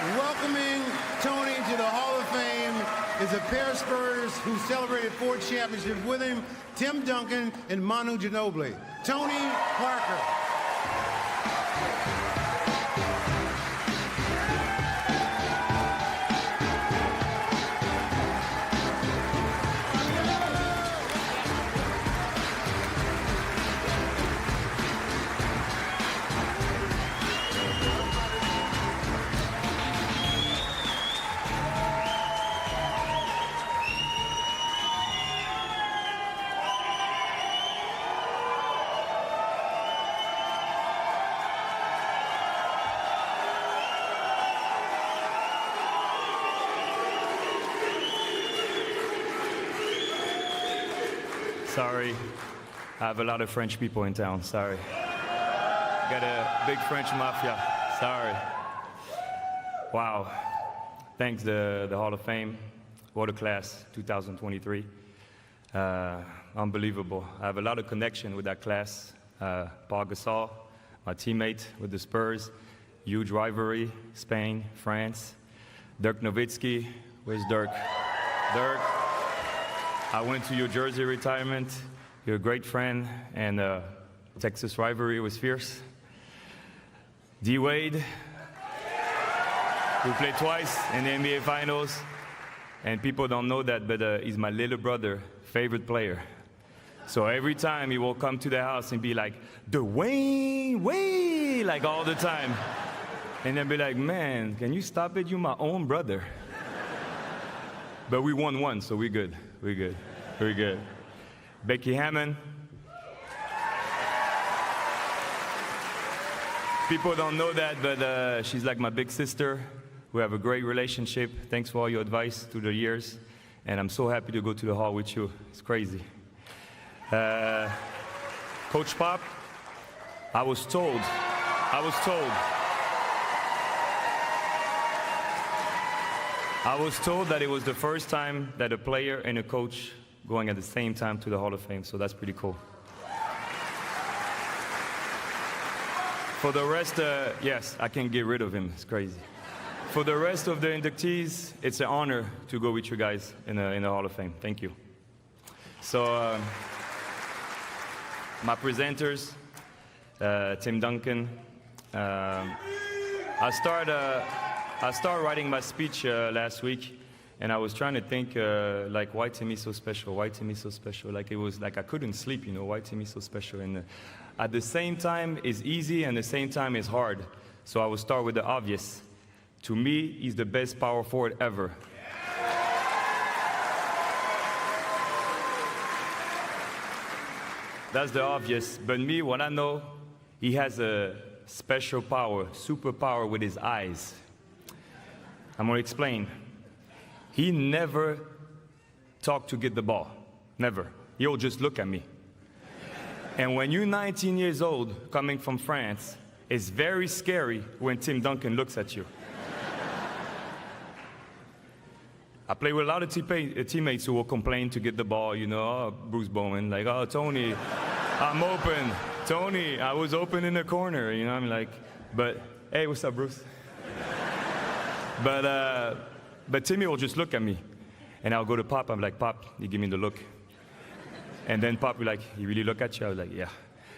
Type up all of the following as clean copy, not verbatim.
Welcoming Tony to the Hall of Fame is a pair of Spurs who celebrated 4 championships with him, Tim Duncan and Manu Ginobili. Tony Parker. Sorry, I have a lot of French people in town, sorry. Got a big French mafia, sorry. Wow, thanks the Hall of Fame, what a class, 2023. Unbelievable, I have a lot of connection with that class. Paul Gasol, my teammate with the Spurs, huge rivalry, Spain, France. Dirk Nowitzki, where's Dirk? Dirk. I went to your Jersey retirement. You're a great friend, and Texas rivalry was fierce. D-Wade, we played twice in the NBA Finals, and people don't know that, but he's my little brother, favorite player. So every time he will come to the house and be like, Dwayne, like all the time. And then be like, man, can you stop it? You're my own brother. But we won one, so we're good. We're good. We're good. Becky Hammond. People don't know that, but she's like my big sister. We have a great relationship. Thanks for all your advice through the years. And I'm so happy to go to the hall with you. It's crazy. Coach Pop, I was told that it was the first time that a player and a coach going at the same time to the Hall of Fame, so that's pretty cool. For the rest, yes, I can't get rid of him, it's crazy. For the rest of the inductees, it's an honor to go with you guys in the Hall of Fame. Thank you. So, my presenters, Tim Duncan. I started writing my speech last week, and I was trying to think, like, why Timmy so special? Why Timmy so special? Like, it was like I couldn't sleep, you know, why Timmy so special? And at the same time, it's easy, and at the same time, it's hard. So I will start with the obvious. To me, he's the best power forward ever. That's the obvious. But me, what I know, he has a special power, superpower with his eyes. I'm going to explain. He never talked to get the ball. Never. He'll just look at me. And when you're 19 years old, coming from France, it's very scary when Tim Duncan looks at you. I play with a lot of teammates who will complain to get the ball, you know, oh, Bruce Bowen, like, oh, Tony, I'm open. Tony, I was open in the corner, you know, I'm like, but, hey, what's up, Bruce? But Timmy will just look at me, and I'll go to Pop, I'm like, Pop, you give me the look. And then Pop will like, he really look at you? I was like, yeah.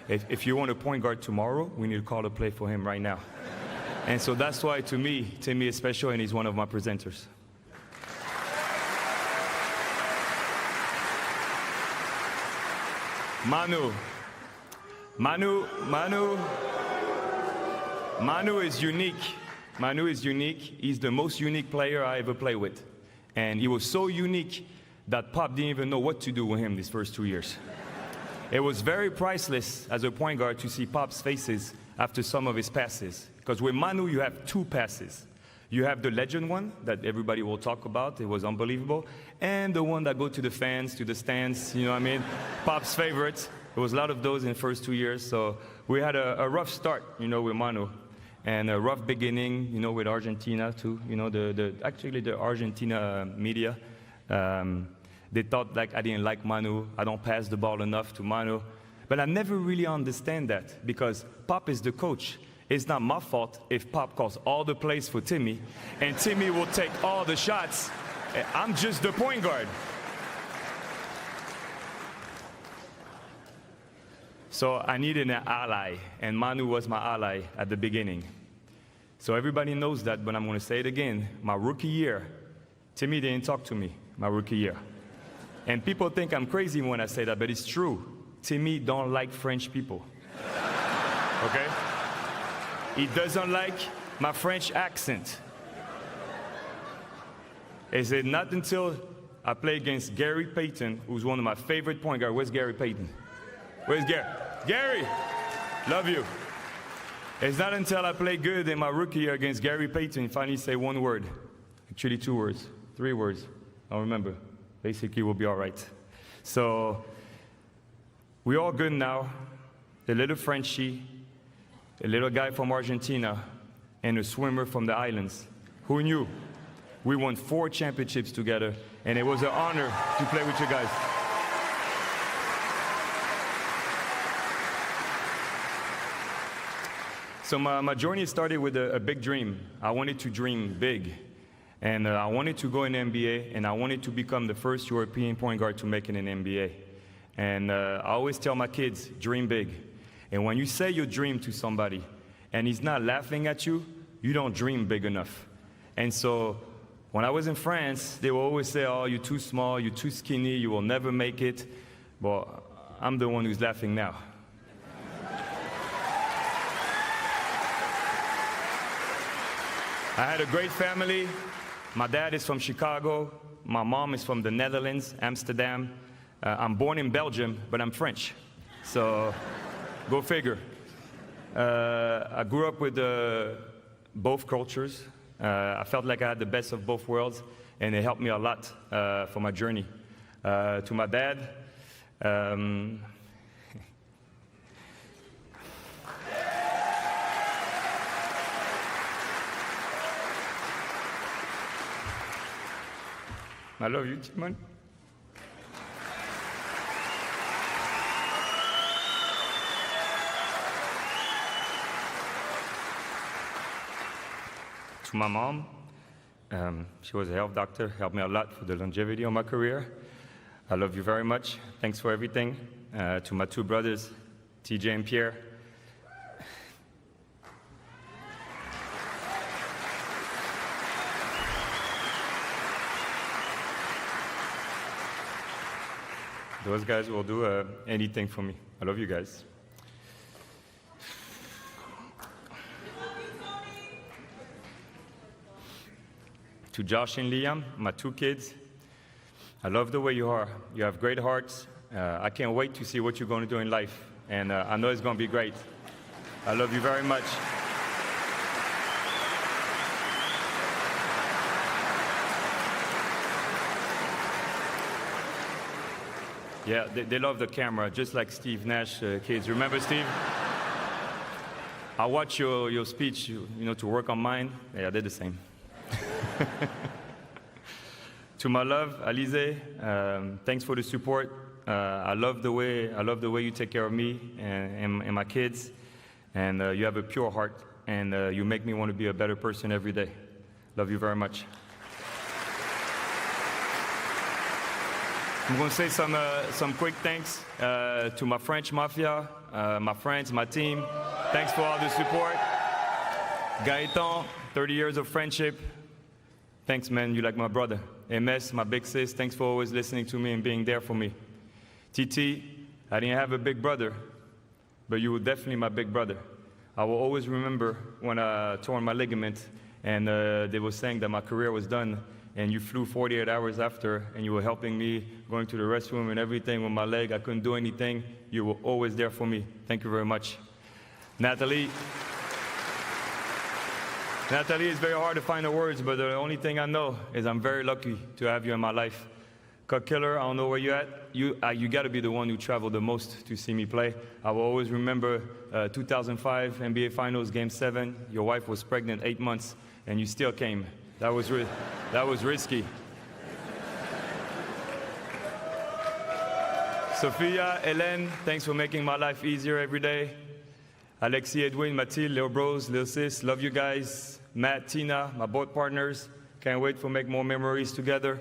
If you want a point guard tomorrow, we need to call a play for him right now. And so that's why, to me, Timmy is special, and he's one of my presenters. Manu is unique. Manu is unique. He's the most unique player I ever played with. And he was so unique that Pop didn't even know what to do with him these first 2 years. It was very priceless as a point guard to see Pop's faces after some of his passes. Because with Manu, you have 2 passes. You have the legend one that everybody will talk about. It was unbelievable. And the one that go to the fans, to the stands, you know what I mean? Pop's favorites. There was a lot of those in the first 2 years. So we had a rough start, you know, with Manu. And a rough beginning, you know, with Argentina too. You know, actually the Argentina media, they thought like I didn't like Manu. I don't pass the ball enough to Manu. But I never really understand that because Pop is the coach. it's not my fault if Pop calls all the plays for Timmy, and Timmy will take all the shots. I'm just the point guard. So I needed an ally, and Manu was my ally at the beginning. So everybody knows that, but I'm going to say it again. My rookie year, Timmy didn't talk to me my rookie year. And people think I'm crazy when I say that, but it's true. Timmy don't like French people. Okay? He doesn't like my French accent. Is it not until I play against Gary Payton, who's one of my favorite point guards. Where's Gary Payton? Where's Gary? Gary! Love you. It's not until I play good in my rookie year against Gary Payton, he finally say one word. Actually 2 words, 3 words. I don't remember. Basically, we'll be all right. So, we're all good now. The little Frenchie, a little guy from Argentina, and a swimmer from the islands. Who knew? We won 4 championships together, and it was an honor to play with you guys. So my journey started with a big dream. I wanted to dream big. And I wanted to go in the NBA, and I wanted to become the first European point guard to make it in the NBA. And I always tell my kids, dream big. And when you say your dream to somebody, and he's not laughing at you, you don't dream big enough. And so when I was in France, they will always say, oh, you're too small, you're too skinny, you will never make it. But I'm the one who's laughing now. I had a great family. My dad is from Chicago. My mom is from the Netherlands, Amsterdam. I'm born in Belgium, but I'm French. So, go figure. I grew up with both cultures. I felt like I had the best of both worlds, and it helped me a lot for my journey. To my dad, I love you, Timon. To my mom, she was a health doctor, helped me a lot for the longevity of my career. I love you very much. Thanks for everything. To my 2 brothers, TJ and Pierre. Those guys will do anything for me. I love you guys. To Josh and Liam, my 2 kids, I love the way you are. You have great hearts. I can't wait to see what you're going to do in life. And I know it's going to be great. I love you very much. Yeah, they love the camera, just like Steve Nash kids. Remember, Steve? I watch your speech, to work on mine. Yeah, I did the same. To my love, Alize, thanks for the support. I love the way you take care of me and my kids. And you have a pure heart, and you make me want to be a better person every day. Love you very much. I'm going to say some quick thanks to my French mafia, my friends, my team. Thanks for all the support. Gaëtan, 30 years of friendship. Thanks, man. You're like my brother. MS, my big sis. Thanks for always listening to me and being there for me. TT, I didn't have a big brother, but you were definitely my big brother. I will always remember when I tore my ligament, and they were saying that my career was done. And you flew 48 hours after, and you were helping me, going to the restroom and everything with my leg. I couldn't do anything. You were always there for me. Thank you very much. Natalie. Natalie, it's very hard to find the words, but the only thing I know is I'm very lucky to have you in my life. Cut Killer, I don't know where you're at. You got to be the one who traveled the most to see me play. I will always remember 2005 NBA Finals, Game 7. Your wife was pregnant 8 months, and you still came. That was risky. Sophia, Hélène, thanks for making my life easier every day. Alexis, Edwin, Mathilde, Lil Bros, Lil Sis, love you guys. Matt, Tina, my board partners. Can't wait for make more memories together.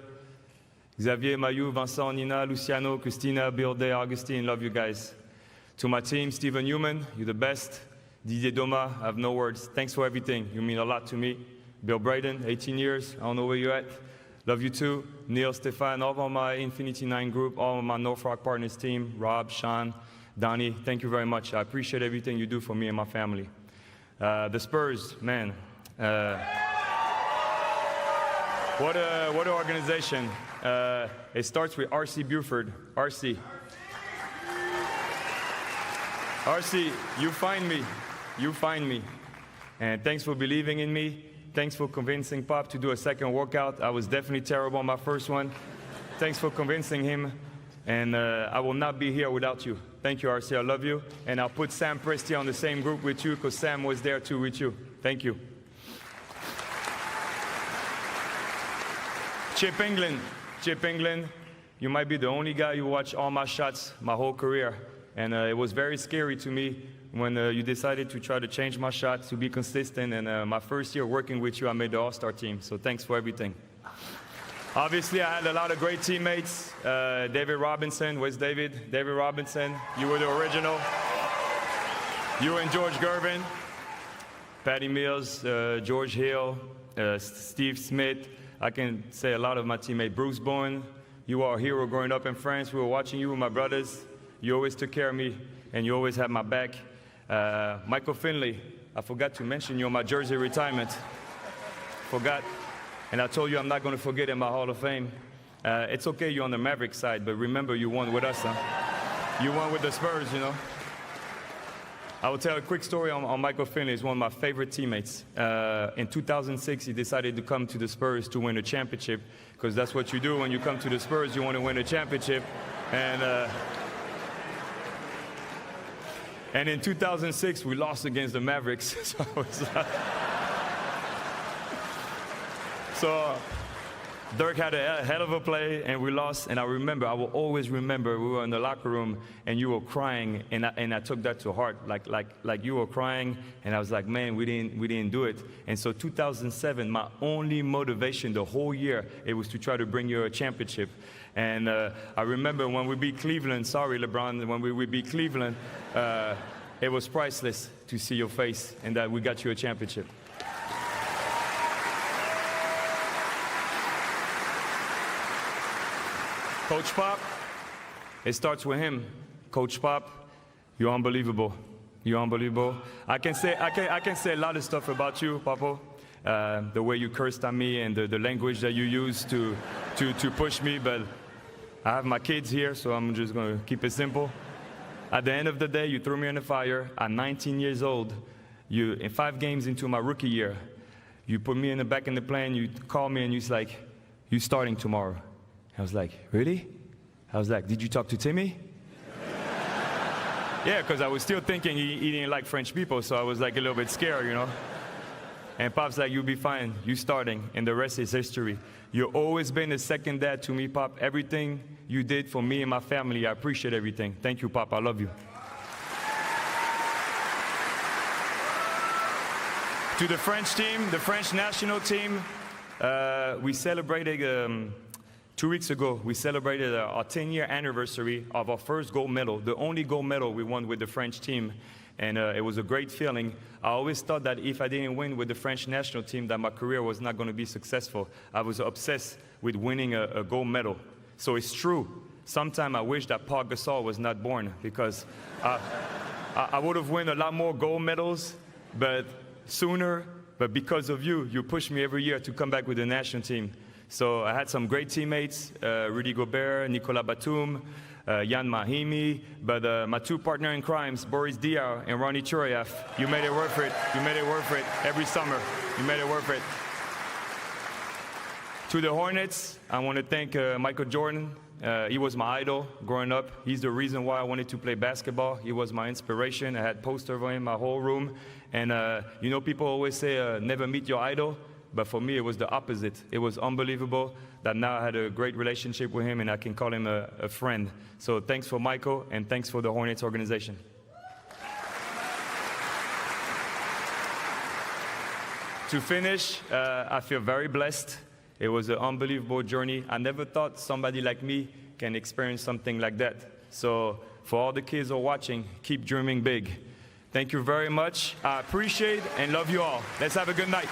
Xavier, Mayu, Vincent, Nina, Luciano, Christina, Bilde, Augustine, love you guys. To my team, Stephen Newman, you're the best. Didier Doma, I have no words. Thanks for everything. You mean a lot to me. Bill Braden, 18 years. I don't know where you're at. Love you too. Neil, Stefan, all of my Infinity 9 group, all of my North Rock Partners team, Rob, Sean, Donnie, thank you very much. I appreciate everything you do for me and my family. The Spurs, man. What an organization. It starts with R.C. Buford. R.C., you find me. You find me. And thanks for believing in me. Thanks for convincing Pop to do a second workout. I was definitely terrible on my first one. Thanks for convincing him. And I will not be here without you. Thank you, RC. I love you. And I'll put Sam Presti on the same group with you because Sam was there too with you. Thank you. Chip England, you might be the only guy who watched all my shots my whole career. And it was very scary to me when you decided to try to change my shot to be consistent. And my first year working with you, I made the All-Star team. So thanks for everything. Obviously, I had a lot of great teammates. David Robinson, where's David? David Robinson, you were the original. You and George Gervin, Patty Mills, George Hill, Steve Smith. I can say a lot of my teammates. Bruce Bowen, you are a hero growing up in France. We were watching you with my brothers. You always took care of me, and you always had my back. Michael Finley, I forgot to mention you on my jersey retirement. Forgot. And I told you I'm not going to forget in my Hall of Fame. It's okay you're on the Maverick side, but remember you won with us, huh? You won with the Spurs, you know? I will tell a quick story on Michael Finley. He's one of my favorite teammates. In 2006, he decided to come to the Spurs to win a championship, because that's what you do when you come to the Spurs. You want to win a championship. And in 2006, we lost against the Mavericks. So Dirk had a hell of a play, and we lost. And I will always remember, we were in the locker room, and you were crying, and I took that to heart, like you were crying, and I was like, man, we didn't do it. And so 2007, my only motivation the whole year, it was to try to bring you a championship. And I remember when we beat Cleveland, sorry LeBron, when we beat Cleveland, it was priceless to see your face and that we got you a championship. Coach Pop, it starts with him. Coach Pop, you're unbelievable. You're unbelievable. I can say a lot of stuff about you, Papo. The way you cursed at me and the language that you used to push me, but I have my kids here, so I'm just going to keep it simple. At the end of the day, you threw me in the fire. At 19 years old, in 5 games into my rookie year, you put me in the back in the plane, you called me and you was like, you starting tomorrow. I was like, really? I was like, did you talk to Timmy? Yeah, because I was still thinking he didn't like French people, so I was like a little bit scared, you know? And Pop's like, you'll be fine, you starting, and the rest is history. You've always been a second dad to me, Pop. Everything you did for me and my family, I appreciate everything. Thank you, Pop, I love you. To the French team, the French national team, we celebrated 2 weeks ago, we celebrated our 10-year anniversary of our first gold medal, the only gold medal we won with the French team. And it was a great feeling. I always thought that if I didn't win with the French national team, that my career was not going to be successful. I was obsessed with winning a gold medal. So it's true. Sometimes I wish that Paul Gasol was not born, because I would have won a lot more gold medals, but sooner. But because of you, you pushed me every year to come back with the national team. So I had some great teammates, Rudy Gobert, Nicolas Batum, Yan Mahimi, but my 2 partner in crimes, Boris Diaw and Ronnie Churayev, you made it worth it. You made it worth it every summer. You made it worth it. To the Hornets, I want to thank Michael Jordan. He was my idol growing up. He's the reason why I wanted to play basketball. He was my inspiration. I had posters of him in my whole room. And you know, people always say, never meet your idol. But for me, it was the opposite. It was unbelievable that now I had a great relationship with him and I can call him a friend. So thanks for Michael and thanks for the Hornets organization. to finish, I feel very blessed. It was an unbelievable journey. I never thought somebody like me can experience something like that. So for all the kids who are watching, keep dreaming big. Thank you very much. I appreciate and love you all. Let's have a good night.